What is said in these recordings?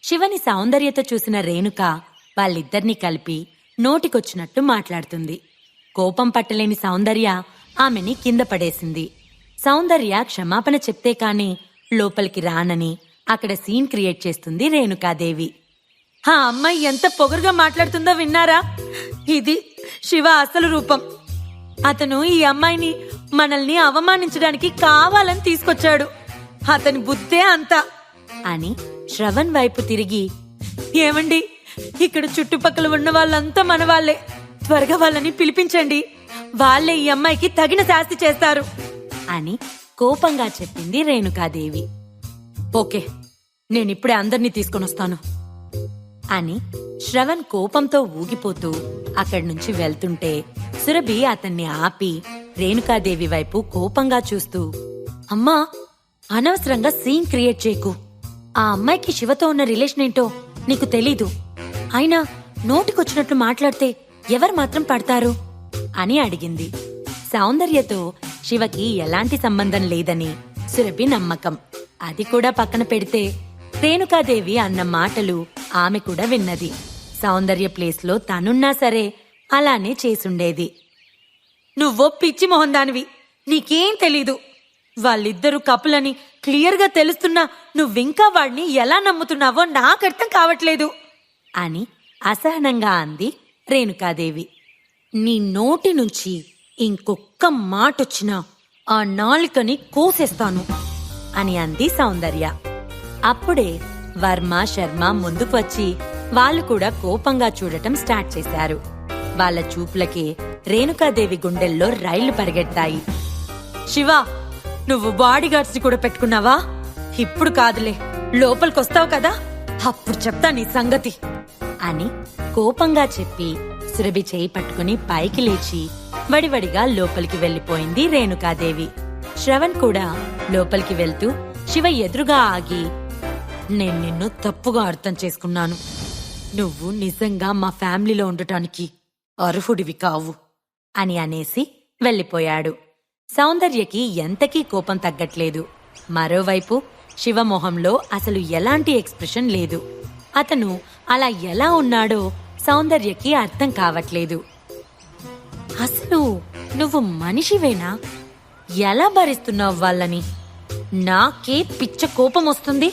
శివని సౌందర్యతో చూసిన రేణుక వాళ్ళిద్దరినీ కలిపి నోటికొచ్చినట్టు మాట్లాడుతుంది. కోపం పట్టలేని సౌందర్య ఆమెని కింద పడేసింది. సౌందర్య క్షమాపణ చెప్తే కాని లోపలికి రానని అక్కడ సీన్ క్రియేట్ చేస్తుంది రేణుకాదేవి. ఆ అమ్మాయి ఎంత పొగరుగా మాట్లాడుతుందో విన్నారా? ఇది శివ అసలు రూపం. అతను ఈ అమ్మాయిని మనల్ని అవమానించడానికి కావాలని తీసుకొచ్చాడు. అతని బుద్ధే అంతా అని శ్రవణ్ వైపు తిరిగి, ఏమండి, ఇక్కడ చుట్టుపక్కల ఉన్న వాళ్ళంతా మన వాళ్లే, త్వరగా వాళ్ళని పిలిపించండి, వాళ్లే ఈ అమ్మాయికి తగిన శాస్తి చేస్తారు అని కోపంగా చెప్పింది రేణుకాదేవి. ఓకే, నేనిప్పుడే అందర్నీ తీసుకొనొస్తాను అని శ్రవణ్ కోపంతో ఊగిపోతూ అక్కడి నుంచి వెళ్తుంటే సురభి అతన్ని ఆపి రేణుకాదేవి వైపు కోపంగా చూస్తూ, అమ్మా, అనవసరంగా సీన్ క్రియేట్ చేయకు. ఆ అమ్మాయికి శివతో ఉన్న రిలేషన్ ఏంటో నీకు తెలీదు. అయినా నోటికొచ్చినట్లు మాట్లాడితే ఎవరు మాత్రం పడతారు అని అడిగింది. సౌందర్యతో శివకి ఎలాంటి సంబంధం లేదని సురభి నమ్మకం. అది కూడా పక్కన పెడితే రేణుకాదేవి అన్న మాటలు ఆమె కూడా విన్నది. సౌందర్య ప్లేస్లో తనున్నా సరే అలానే చేసుండేది. నువ్వో పిచ్చి మొహందానివి, నీకేం తెలీదు. వాళ్ళిద్దరూ కపులని క్లియర్గా తెలుస్తున్నా నువ్వింకా వాడిని ఎలా నమ్ముతున్నావో నాకర్థం కావట్లేదు అని అసహనంగా అంది రేణుకాదేవి. నీ నోటి నుంచి ఇంకొక్క మాటొచ్చినా ఆ నాలికని కోసేస్తాను అని అంది సౌందర్య. అప్పుడే వర్మ, శర్మ ముందుకు వచ్చి వాళ్ళు కూడా కోపంగా చూడటం స్టార్ట్ చేశారు. వాళ్ళ చూపులకే రేణుకాదేవి గుండెల్లో రైళ్లు పరిగెడతాయి. శివ, నువ్వు బాడీగార్డ్స్ ని కూడా పెట్టుకున్నావా? ఇప్పుడు కాదులే, లోపలికొస్తావు కదా, అప్పుడు చెప్తా నీ సంగతి అని కోపంగా చెప్పి సురభి చేయి పట్టుకుని పైకి లేచి వడివడిగా లోపలికి వెళ్లిపోయింది రేణుకాదేవి. శ్రవణ్ కూడా లోపలికి వెళ్తూ శివ ఎదురుగా ఆగి, నేను నిన్ను తప్పుగా అర్థం చేసుకున్నాను. నువ్వు నిజంగా మా ఫ్యామిలీలో ఉండటానికి అర్హుడివి కావు అని అనేసి వెళ్లిపోయాడు. సౌందర్యకి ఎంతకీ కోపం తగ్గట్లేదు. మరోవైపు శివమొహంలో అసలు ఎలాంటి ఎక్స్ప్రెషన్ లేదు. అతను అలా ఎలా ఉన్నాడో సౌందర్యకి అర్థం కావట్లేదు. అసలు నువ్వు మనిషివేనా? ఎలా భరిస్తున్నావు వాళ్ళని? నాకే పిచ్చ కోపం వస్తుంది.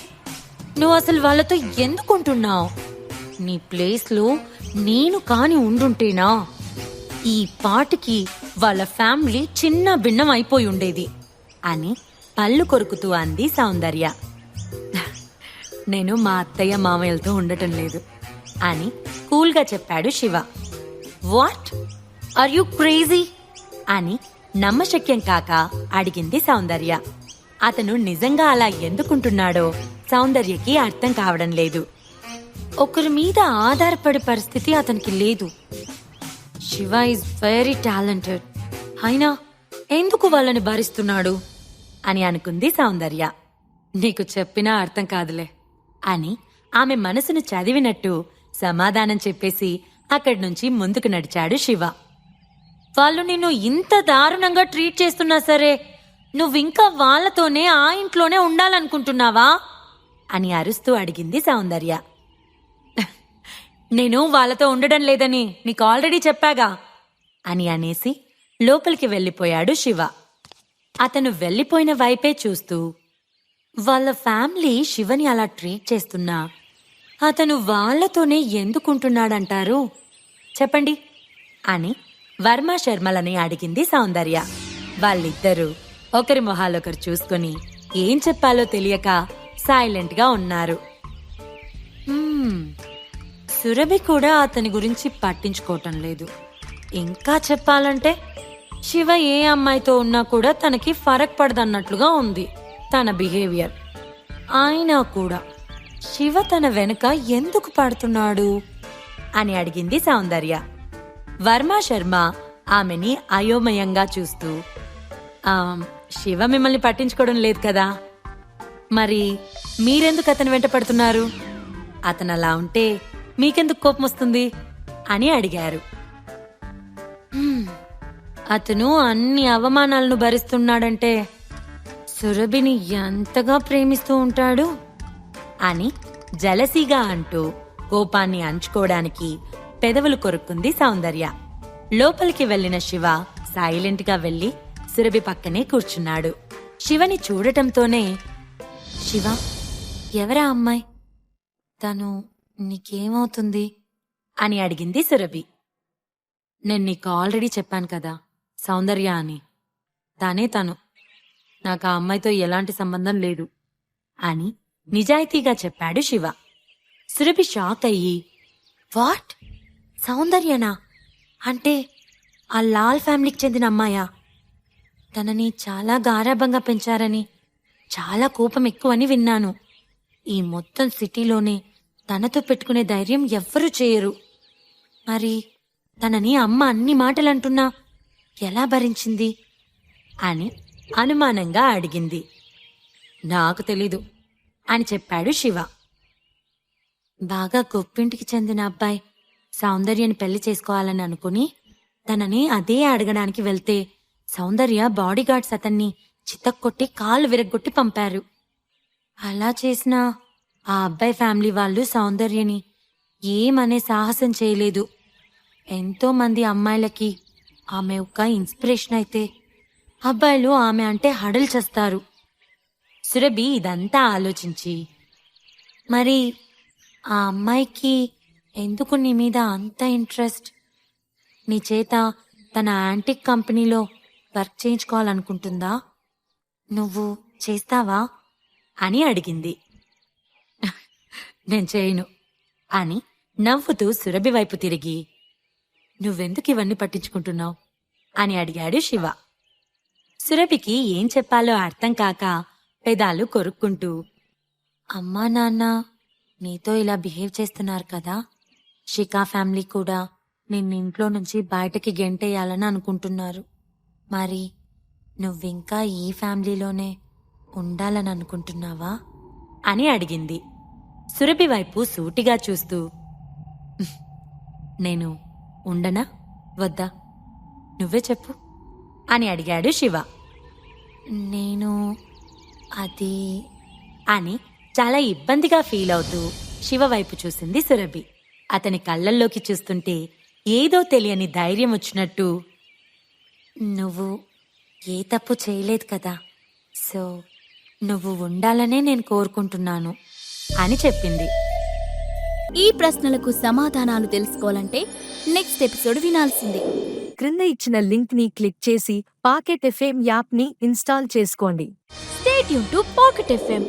నువ్వు అసలు వాళ్ళతో ఎందుకుంటున్నావు? నీ ప్లేస్లో నేను కాని ఉండుంటేనా ఈ పాటికి వాళ్ళ ఫ్యామిలీ చిన్న భిన్నం అయిపోయి ఉండేది అని పళ్ళు కొరుకుతూ అంది సౌందర్య. నేను మా అత్తయ్య మామయ్యలతో ఉండటం లేదు అని కూల్గా చెప్పాడు Shiva. What, are you crazy అని నమ్మశక్యం కాక అడిగింది సౌందర్య. అతను నిజంగా అలా ఎందుకుంటున్నాడో సౌందర్యకి అర్థం కావడం లేదు. ఒకరి మీద ఆధారపడే పరిస్థితి అతనికి లేదు. శివ ఈజ్ వెరీ టాలెంటెడ్, అయినా ఎందుకు వాళ్ళని భరిస్తున్నాడు అని అనుకుంది సౌందర్య. నీకు చెప్పినా అర్థం కాదులే అని ఆమె మనసును చదివినట్టు సమాధానం చెప్పేసి అక్కడి నుంచి ముందుకు నడిచాడు శివ. వాళ్ళు నిన్ను ఇంత దారుణంగా ట్రీట్ చేస్తున్నా సరే నువ్వింకా వాళ్లతోనే ఆ ఇంట్లోనే ఉండాలనుకుంటున్నావా అని అరుస్తూ అడిగింది సౌందర్య. నేను వాళ్ళతో ఉండడం లేదని నీకు ఆల్రెడీ చెప్పాగా అని అనేసి లోపలికి వెళ్లిపోయాడు శివ. అతను వెళ్లిపోయిన వైపే చూస్తూ, వాళ్ళ ఫ్యామిలీ శివని అలా ట్రీట్ చేస్తున్నా అతను వాళ్లతోనే ఎందుకుంటున్నాడంటారు చెప్పండి అని వర్మ, శర్మలని అడిగింది సౌందర్య. వాళ్ళిద్దరూ ఒకరి మొహాలొకరు చూసుకుని ఏం చెప్పాలో తెలియక సైలెంట్ గా ఉన్నారు. సురభి కూడా అతని గురించి పట్టించుకోవటం లేదు. ఇంకా చెప్పాలంటే శివ ఏ అమ్మాయితో ఉన్నా కూడా తనకి ఫరక్ పడదన్నట్లుగా ఉంది తన బిహేవియర్. అయినా కూడా శివ తన వెనుక ఎందుకు పడుతున్నాడు అని అడిగింది సౌందర్య. వర్మ, శర్మ ఆమెని అయోమయంగా చూస్తూ, శివ మిమ్మల్ని పట్టించుకోవడం లేదు కదా, మరి మీరెందుకు అతని వెంట పడుతున్నారు? అతను అలా ఉంటే మీకెందుకు కోపం వస్తుంది అని అడిగారు. అతను అన్ని అవమానాలను భరిస్తున్నాడంటే సురభిని ఎంతగా ప్రేమిస్తూ ఉంటాడు అని జలసీగా అంటూ కోపాన్ని అణచుకోవడానికి పెదవులు కొరుక్కుంది సౌందర్య. లోపలికి వెళ్లిన శివ సైలెంట్ గా వెళ్లి సురభి పక్కనే కూర్చున్నాడు. శివని చూడటంతోనే, శివ, ఎవరా అమ్మాయి? తను నీకేమవుతుంది అని అడిగింది సురభి. నేను నీకు ఆల్రెడీ చెప్పాను కదా, సౌందర్య అని. తను. నాకు ఆ అమ్మాయితో ఎలాంటి సంబంధం లేదు అని నిజాయితీగా చెప్పాడు శివ. సురభి షాక్ అయ్యి, వాట్? సౌందర్యనా? అంటే ఆ లాల్ ఫ్యామిలీకి చెందిన అమ్మాయా? తనని చాలా గారాబంగా పెంచారని, చాలా కోపం ఎక్కువని విన్నాను. ఈ మొత్తం సిటీలోనే తనతో పెట్టుకునే ధైర్యం ఎవ్వరూ చేయరు. మరి తనని అమ్మ అన్ని మాటలంటున్నా ఎలా భరించింది అని అనుమానంగా అడిగింది. నాకు తెలీదు అని చెప్పాడు శివ. బాగా గొప్పింటికి చెందిన అబ్బాయి సౌందర్యని పెళ్లి చేసుకోవాలని అనుకుని తనని అదే అడగడానికి వెళ్తే సౌందర్య బాడీగార్డ్స్ అతన్ని చితక్కొట్టి కాళ్ళు విరగ్గొట్టి పంపారు. అలా చేసినా ఆ అబ్బాయి ఫ్యామిలీ వాళ్ళు సౌందర్యని ఏమనే సాహసం చేయలేదు. ఎంతో మంది అమ్మాయిలకి ఆమె ఒక ఇన్స్పిరేషన్ అయితే అబ్బాయిలు ఆమె అంటే హడలు చేస్తారు. సురభి ఇదంతా ఆలోచించి, మరి ఆ అమ్మాయికి ఎందుకు నీ మీద అంత ఇంట్రెస్ట్? నీ చేత తన యాంటిక్ కంపెనీలో వర్క్ చేయించుకోవాలనుకుంటుందా? నువ్వు చేస్తావా అని అడిగింది. నేను చేయను అని నవ్వుతూ సురభి వైపు తిరిగి, నువ్వెందుకు ఇవన్నీ పట్టించుకుంటున్నావు అని అడిగాడు శివ. సురభికి ఏం చెప్పాలో అర్థం కాక పెదాలు కొరుక్కుంటూ, అమ్మా నాన్న నీతో ఇలా బిహేవ్ చేస్తున్నారు కదా, శిఖా ఫ్యామిలీ కూడా నిన్నింట్లో నుంచి బయటకి గెంటేయాలని అనుకుంటున్నారు. మరి నువ్వింకా ఈ ఫ్యామిలీలోనే ఉండాలని అనుకుంటున్నావా అని అడిగింది. సురభి వైపు సూటిగా చూస్తూ, నేను ఉండనా వద్దా నువ్వే చెప్పు అని అడిగాడు శివ. నేను అది అని చాలా ఇబ్బందిగా ఫీల్ అవుతూ శివ వైపు చూసింది సురభి. అతని కళ్ళల్లోకి చూస్తుంటే ఏదో తెలియని ధైర్యం వచ్చినట్టు, నువ్వు ఏ తప్పు చేయలేదు కదా, సో నువ్వు ఉండాలనే నేను కోరుకుంటున్నాను అని చెప్పింది. ఈ ప్రశ్నలకు సమాధానాలు తెలుసుకోవాలంటే నెక్స్ట్ ఎపిసోడ్ వినాల్సిందే. క్రింద ఇచ్చిన లింక్ ని క్లిక్ చేసి పాకెట్ ఎఫ్ఎం యాప్ ని ఇన్స్టాల్ చేసుకోండి. Stay tune to pocket FM.